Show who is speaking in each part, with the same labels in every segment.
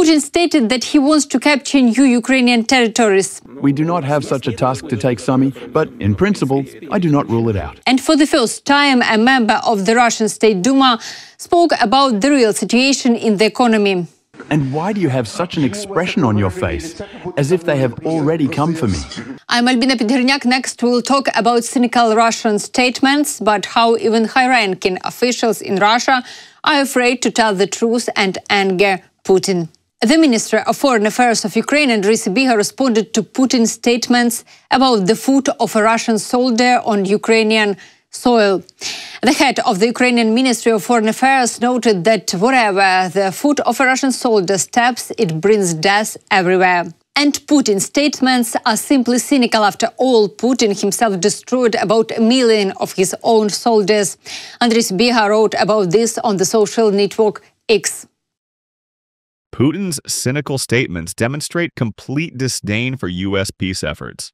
Speaker 1: Putin stated that he wants to capture new Ukrainian territories.
Speaker 2: We do not have such a task to take, Sami, but in principle, I do not rule it out.
Speaker 1: And for the first time, a member of the Russian State Duma spoke about the real situation in the economy.
Speaker 2: And why do you have such an expression on your face, as if they have already come for me?
Speaker 1: I'm Albina Piderniak. Next, we'll talk about cynical Russian statements, but how even high-ranking officials in Russia are afraid to tell the truth and anger Putin. The Minister of Foreign Affairs of Ukraine, Andriy Sybiha, responded to Putin's statements about the foot of a Russian soldier on Ukrainian soil. The head of the Ukrainian Ministry of Foreign Affairs noted that wherever the foot of a Russian soldier steps, it brings death everywhere. And Putin's statements are simply cynical. After all, Putin himself destroyed about 1 million of his own soldiers. Andriy Sybiha wrote about this on the social network X.
Speaker 3: Putin's cynical statements demonstrate complete disdain for U.S. peace efforts.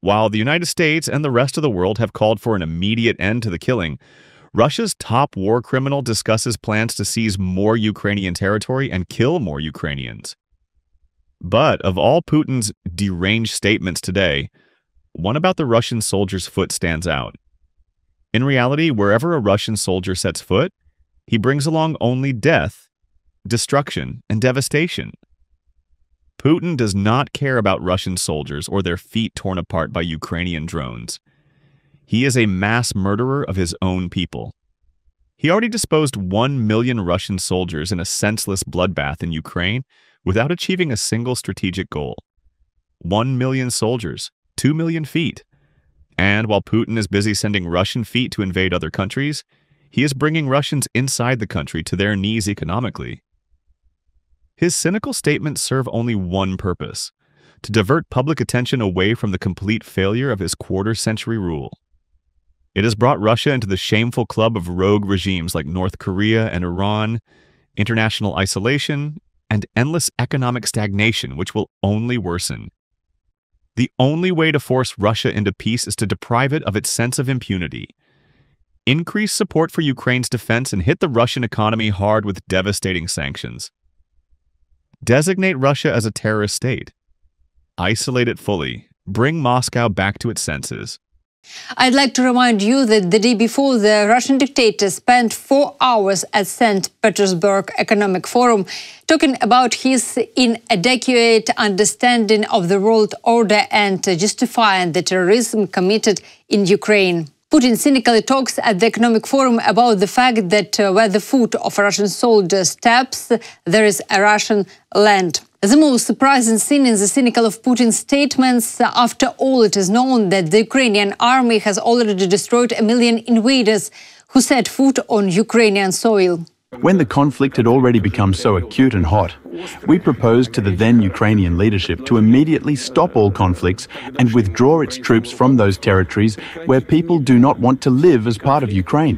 Speaker 3: While the United States and the rest of the world have called for an immediate end to the killing, Russia's top war criminal discusses plans to seize more Ukrainian territory and kill more Ukrainians. But of all Putin's deranged statements today, one about the Russian soldier's foot stands out. In reality, wherever a Russian soldier sets foot, he brings along only death, destruction, and devastation. Putin does not care about Russian soldiers or their feet torn apart by Ukrainian drones. He is a mass murderer of his own people. He already disposed 1 million Russian soldiers in a senseless bloodbath in Ukraine without achieving a single strategic goal. 1 million soldiers, 2 million feet. And while Putin is busy sending Russian feet to invade other countries, he is bringing Russians inside the country to their knees economically. His cynical statements serve only one purpose: to divert public attention away from the complete failure of his quarter-century rule. It has brought Russia into the shameful club of rogue regimes like North Korea and Iran, international isolation, and endless economic stagnation, which will only worsen. The only way to force Russia into peace is to deprive it of its sense of impunity. Increase support for Ukraine's defense and hit the Russian economy hard with devastating sanctions. Designate Russia as a terrorist state. Isolate it fully. Bring Moscow back to its senses.
Speaker 1: I'd like to remind you that the day before, the Russian dictator spent 4 hours at St. Petersburg Economic Forum talking about his inadequate understanding of the world order and justifying the terrorism committed in Ukraine. Putin cynically talks at the Economic Forum about the fact that where the foot of a Russian soldier steps, there is a Russian land. The most surprising thing in the cynical of Putin's statements, after all, it is known that the Ukrainian army has already destroyed 1 million invaders who set foot on Ukrainian soil.
Speaker 2: When the conflict had already become so acute and hot, we proposed to the then Ukrainian leadership to immediately stop all conflicts and withdraw its troops from those territories where people do not want to live as part of Ukraine,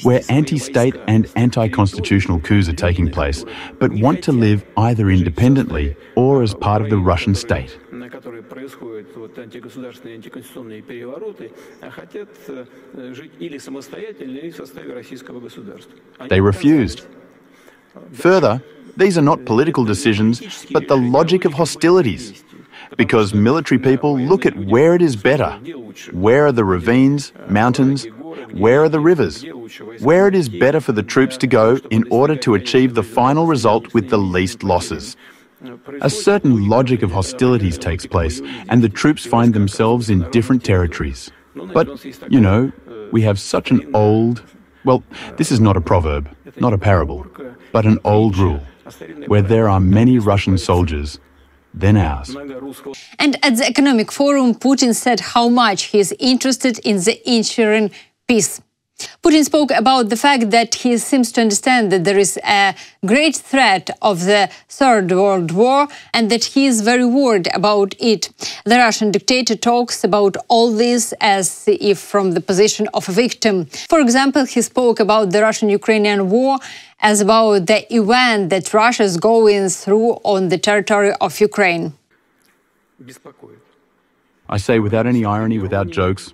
Speaker 2: where anti-state and anti-constitutional coups are taking place, but want to live either independently or as part of the Russian state. They refused. Further, these are not political decisions, but the logic of hostilities. Because military people look at where it is better. Where are the ravines, mountains? Where are the rivers? Where it is better for the troops to go in order to achieve the final result with the least losses. A certain logic of hostilities takes place, and the troops find themselves in different territories. But, you know, we have such an old... Well, this is not a proverb, not a parable, but an old rule, where there are many Russian soldiers than ours.
Speaker 1: And at the Economic Forum, Putin said how much he is interested in the ensuring peace. Putin spoke about the fact that he seems to understand that there is a great threat of the Third World War and that he is very worried about it. The Russian dictator talks about all this as if from the position of a victim. For example, he spoke about the Russian-Ukrainian war as about the event that Russia is going through on the territory of Ukraine.
Speaker 2: I say without any irony, without jokes.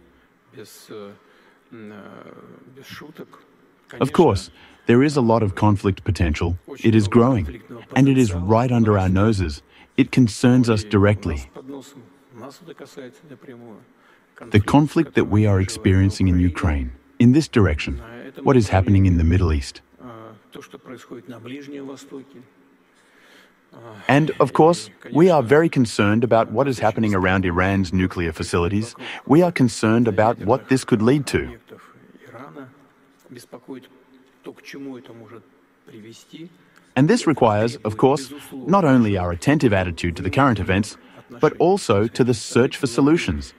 Speaker 2: Of course, There is a lot of conflict potential. It is growing, and it is right under our noses. It concerns us directly. The conflict that we are experiencing in Ukraine, in this direction, what is happening in the Middle East. And, of course, we are very concerned about what is happening around Iran's nuclear facilities. We are concerned about what this could lead to. And this requires, of course, not only our attentive attitude to the current events, but also to the search for solutions,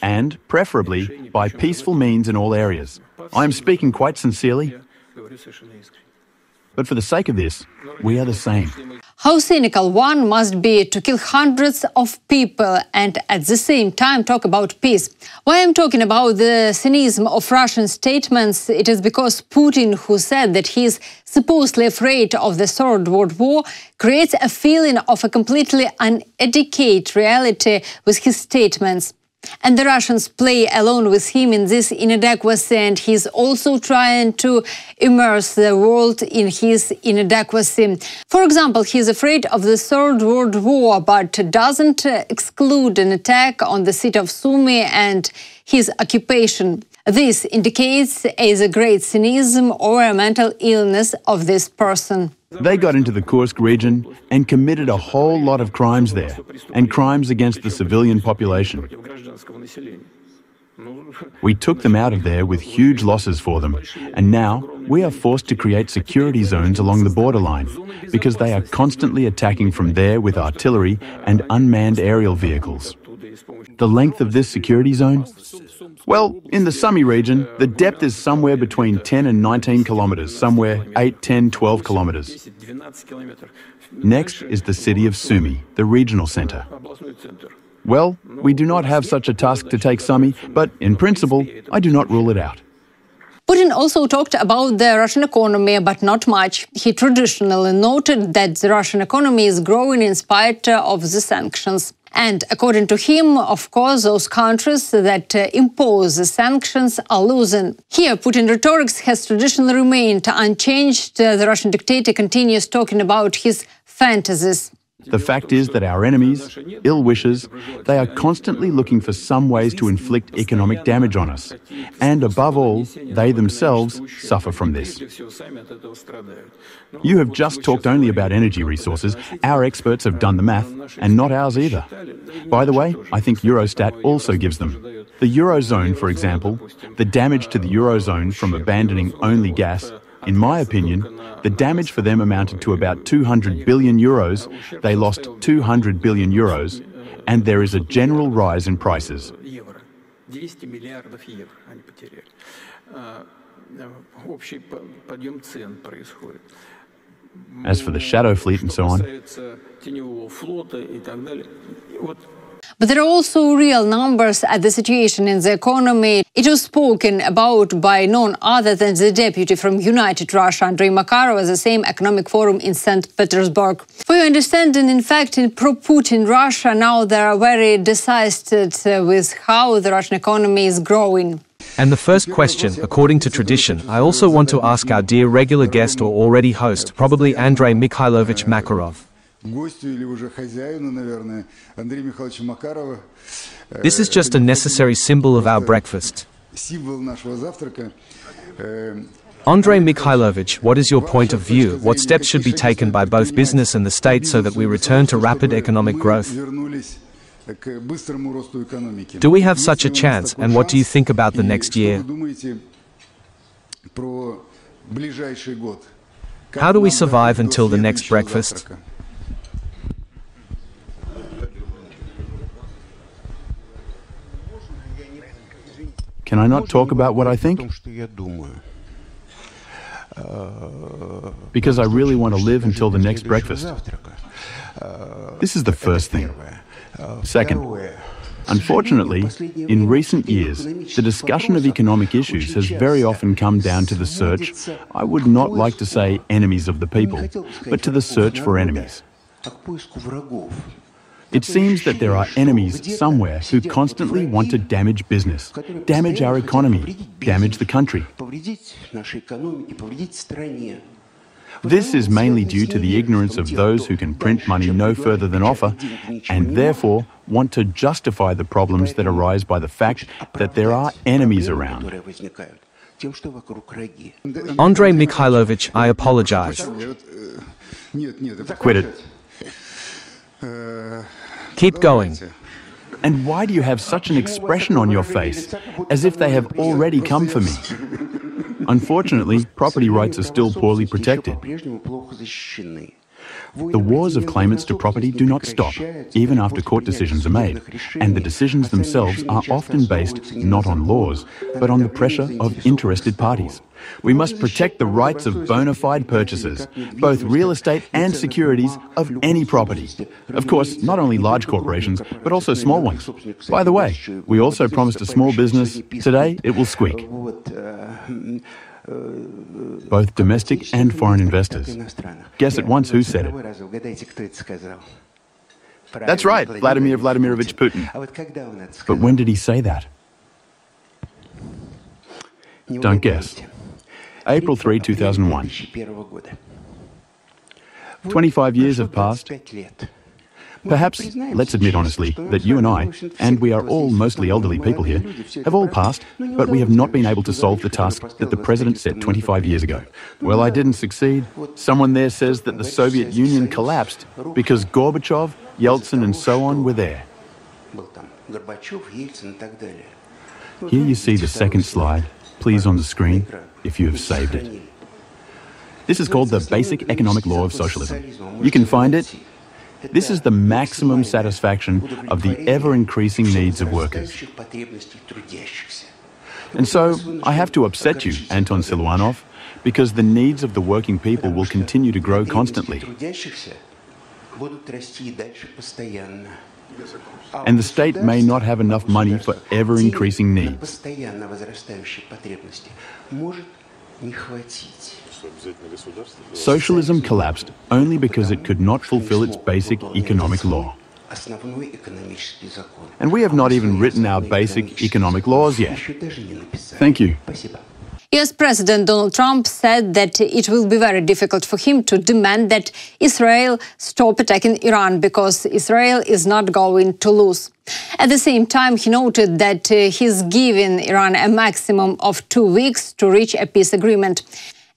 Speaker 2: and, preferably, by peaceful means in all areas. I am speaking quite sincerely. But for the sake of this, we are the same.
Speaker 1: How cynical one must be to kill hundreds of people and at the same time talk about peace. Why I'm talking about the cynicism of Russian statements, it is because Putin, who said that he is supposedly afraid of the Third World War, creates a feeling of a completely uneducated reality with his statements. And the Russians play along with him in this inadequacy, and he's also trying to immerse the world in his inadequacy. For example, he's afraid of the Third World War, but doesn't exclude an attack on the city of Sumy and his occupation. This indicates a great cynicism or a mental illness of this person.
Speaker 2: They got into the Kursk region and committed a whole lot of crimes there, and crimes against the civilian population. We took them out of there with huge losses for them, and now we are forced to create security zones along the borderline because they are constantly attacking from there with artillery and unmanned aerial vehicles. The length of this security zone? Well, in the Sumy region, the depth is somewhere between 10 and 19 kilometers, somewhere 8, 10, 12 kilometers. Next is the city of Sumy, the regional center. Well, we do not have such a task to take Sumy, but in principle, I do not rule it out.
Speaker 1: Putin also talked about the Russian economy, but not much. He traditionally noted that the Russian economy is growing in spite of the sanctions. And according to him, of course, those countries that impose the sanctions are losing. Here, Putin rhetorics has traditionally remained unchanged. The Russian dictator continues talking about his fantasies.
Speaker 2: The fact is that our enemies, ill-wishers, they are constantly looking for some ways to inflict economic damage on us. And above all, they themselves suffer from this. You have just talked only about energy resources. Our experts have done the math, and not ours either. By the way, I think Eurostat also gives them. The Eurozone, for example, the damage to the Eurozone from abandoning only gas, in my opinion, the damage for them amounted to about 200 billion euros. They lost 200 billion euros, and there is a general rise in prices. As for the shadow fleet and so on,
Speaker 1: but there are also real numbers at the situation in the economy. It was spoken about by none other than the deputy from United Russia, Andrei Makarov, at the same economic forum in St. Petersburg. For your understanding, in fact, in pro-Putin Russia, now they are very dissatisfied with how the Russian economy is growing.
Speaker 4: And the first question, according to tradition, I also want to ask our dear regular guest or already host, probably Andrei Mikhailovich Makarov. This is just a necessary symbol of our breakfast. Andrei Mikhailovich, what is your point of view? What steps should be taken by both business and the state so that we return to rapid economic growth? Do we have such a chance, and what do you think about the next year? How do we survive until the next breakfast?
Speaker 2: Can I not talk about what I think? Because I really want to live until the next breakfast. This is the first thing. Second, unfortunately, in recent years, the discussion of economic issues has very often come down to the search, I would not like to say enemies of the people, but to the search for enemies. It seems that there are enemies somewhere who constantly want to damage business, damage our economy, damage the country. This is mainly due to the ignorance of those who can print money no further than offer, and therefore want to justify the problems that arise by the fact that there are enemies around.
Speaker 4: Andrei Mikhailovich, I apologize.
Speaker 2: Quit it.
Speaker 4: Keep going.
Speaker 2: And why do you have such an expression on your face, as if they have already come for me? Unfortunately, property rights are still poorly protected. The wars of claimants to property do not stop, even after court decisions are made, and the decisions themselves are often based not on laws, but on the pressure of interested parties. We must protect the rights of bona fide purchasers, both real estate and securities, of any property. Of course, not only large corporations, but also small ones. By the way, we also promised a small business. Today, it will squeak. Both domestic and foreign investors. Guess at once who said it. That's right, Vladimir Vladimirovich Putin. But when did he say that? Don't guess. April 3, 2001. 25 years have passed. Perhaps, let's admit honestly, that you and I, and we are all mostly elderly people here, have all passed, but we have not been able to solve the task that the President set 25 years ago. Well, I didn't succeed. Someone there says that the Soviet Union collapsed because Gorbachev, Yeltsin and so on were there. Here you see the second slide, please on the screen, if you have saved it. This is called the Basic Economic Law of Socialism. You can find it. This is the maximum satisfaction of the ever-increasing needs of workers. And so, I have to upset you, Anton Siluanov, because the needs of the working people will continue to grow constantly. And the state may not have enough money for ever-increasing needs. Socialism collapsed only because it could not fulfill its basic economic law. And we have not even written our basic economic laws yet. Thank you.
Speaker 1: US President Donald Trump said that it will be very difficult for him to demand that Israel stop attacking Iran because Israel is not going to lose. At the same time, he noted that he's giving Iran a maximum of 2 weeks to reach a peace agreement.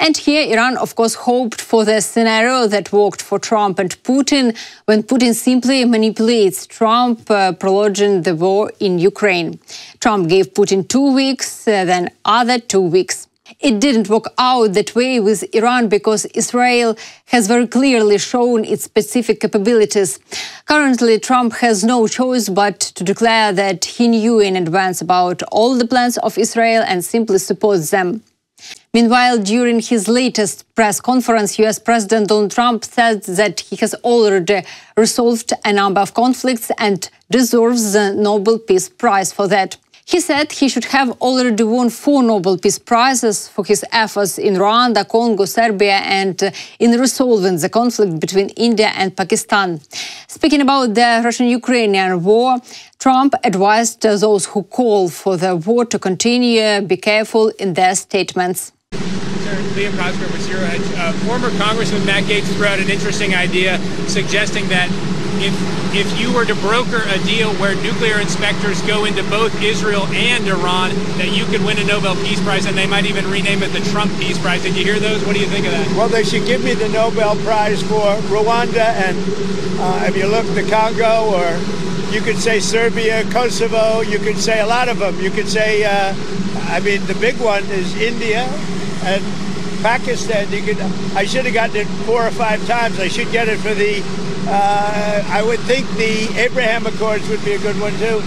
Speaker 1: And here Iran, of course, hoped for the scenario that worked for Trump and Putin, when Putin simply manipulates Trump, prolonging the war in Ukraine. Trump gave Putin 2 weeks, then other 2 weeks. It didn't work out that way with Iran because Israel has very clearly shown its specific capabilities. Currently, Trump has no choice but to declare that he knew in advance about all the plans of Israel and simply supports them. Meanwhile, during his latest press conference, US President Donald Trump said that he has already resolved a number of conflicts and deserves the Nobel Peace Prize for that. He said he should have already won 4 Nobel Peace Prizes for his efforts in Rwanda, Congo, Serbia, and in resolving the conflict between India and Pakistan. Speaking about the Russian-Ukrainian war, Trump advised those who call for the war to continue be careful in their statements.
Speaker 5: Liam Cosgrove with Zero Hedge. Former Congressman Matt Gaetz threw out an interesting idea suggesting that if you were to broker a deal where nuclear inspectors go into both Israel and Iran, that you could win a Nobel Peace Prize, and they might even rename it the Trump Peace Prize. Did you hear those? What do you think of that?
Speaker 6: Well, they should give me the Nobel Prize for Rwanda, and if you look the Congo, or you could say Serbia, Kosovo, you could say a lot of them. You could say, I mean, the big one is India and Pakistan. I should have gotten it 4 or 5 times. I should get it for the, I would think the Abraham Accords would be a good one too.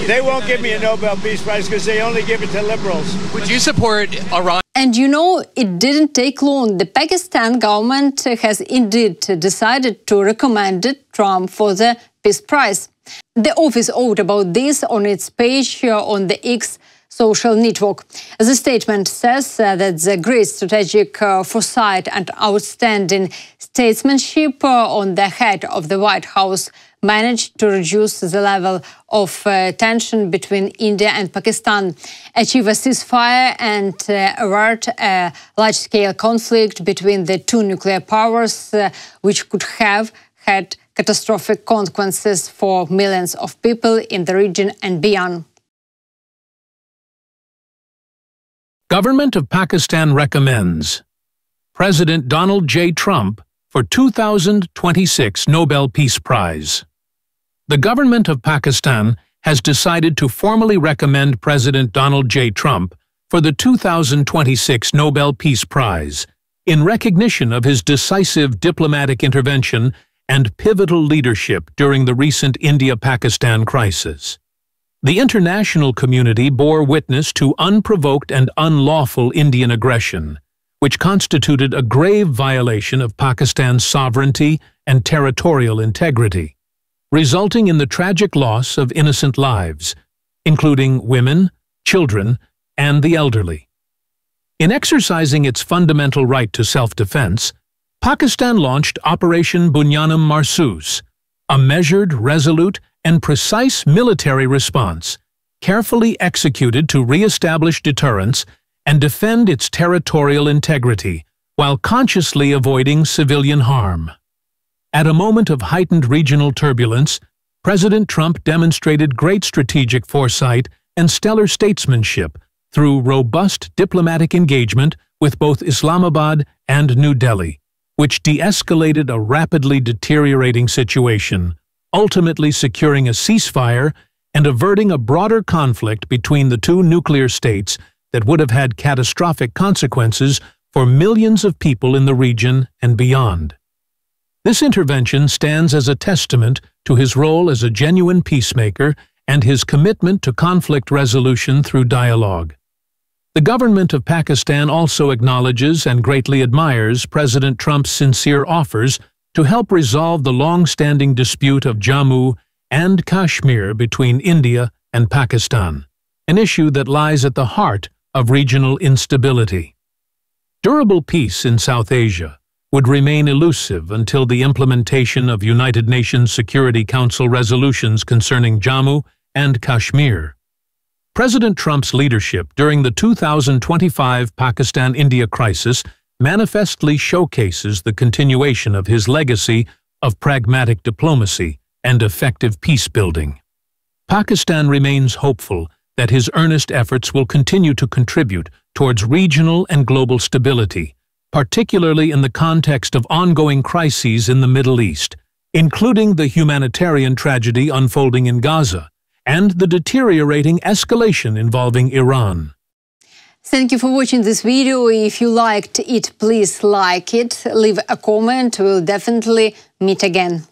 Speaker 6: They won't give me a Nobel Peace Prize because they only give it to liberals.
Speaker 5: Would you support Iran?
Speaker 1: And you know, it didn't take long. The Pakistan government has indeed decided to recommend Trump for the Peace Prize. The office wrote about this on its page on the X social network. The statement says that the great strategic foresight and outstanding statesmanship on the head of the White House managed to reduce the level of tension between India and Pakistan, achieve a ceasefire and avert a large-scale conflict between the two nuclear powers, which could have had catastrophic consequences for millions of people in the region and beyond.
Speaker 7: Government of Pakistan recommends President Donald J. Trump for 2026 Nobel Peace Prize. The government of Pakistan has decided to formally recommend President Donald J. Trump for the 2026 Nobel Peace Prize in recognition of his decisive diplomatic intervention and pivotal leadership during the recent India-Pakistan crisis. The international community bore witness to unprovoked and unlawful Indian aggression, which constituted a grave violation of Pakistan's sovereignty and territorial integrity, resulting in the tragic loss of innocent lives, including women, children, and the elderly. In exercising its fundamental right to self-defense, Pakistan launched Operation Bunyanam Marsus, a measured, resolute, and precise military response, carefully executed to re-establish deterrence and defend its territorial integrity, while consciously avoiding civilian harm. At a moment of heightened regional turbulence, President Trump demonstrated great strategic foresight and stellar statesmanship through robust diplomatic engagement with both Islamabad and New Delhi, which de-escalated a rapidly deteriorating situation, ultimately securing a ceasefire and averting a broader conflict between the two nuclear states that would have had catastrophic consequences for millions of people in the region and beyond. This intervention stands as a testament to his role as a genuine peacemaker and his commitment to conflict resolution through dialogue. The government of Pakistan also acknowledges and greatly admires President Trump's sincere offers to help resolve the long-standing dispute of Jammu and Kashmir between India and Pakistan, an issue that lies at the heart of regional instability. Durable peace in South Asia would remain elusive until the implementation of United Nations Security Council resolutions concerning Jammu and Kashmir. President Trump's leadership during the 2025 Pakistan-India crisis manifestly showcases the continuation of his legacy of pragmatic diplomacy and effective peace-building. Pakistan remains hopeful that his earnest efforts will continue to contribute towards regional and global stability, particularly in the context of ongoing crises in the Middle East, including the humanitarian tragedy unfolding in Gaza and the deteriorating escalation involving Iran.
Speaker 1: Thank you for watching this video. If you liked it, please like it, leave a comment. We'll definitely meet again.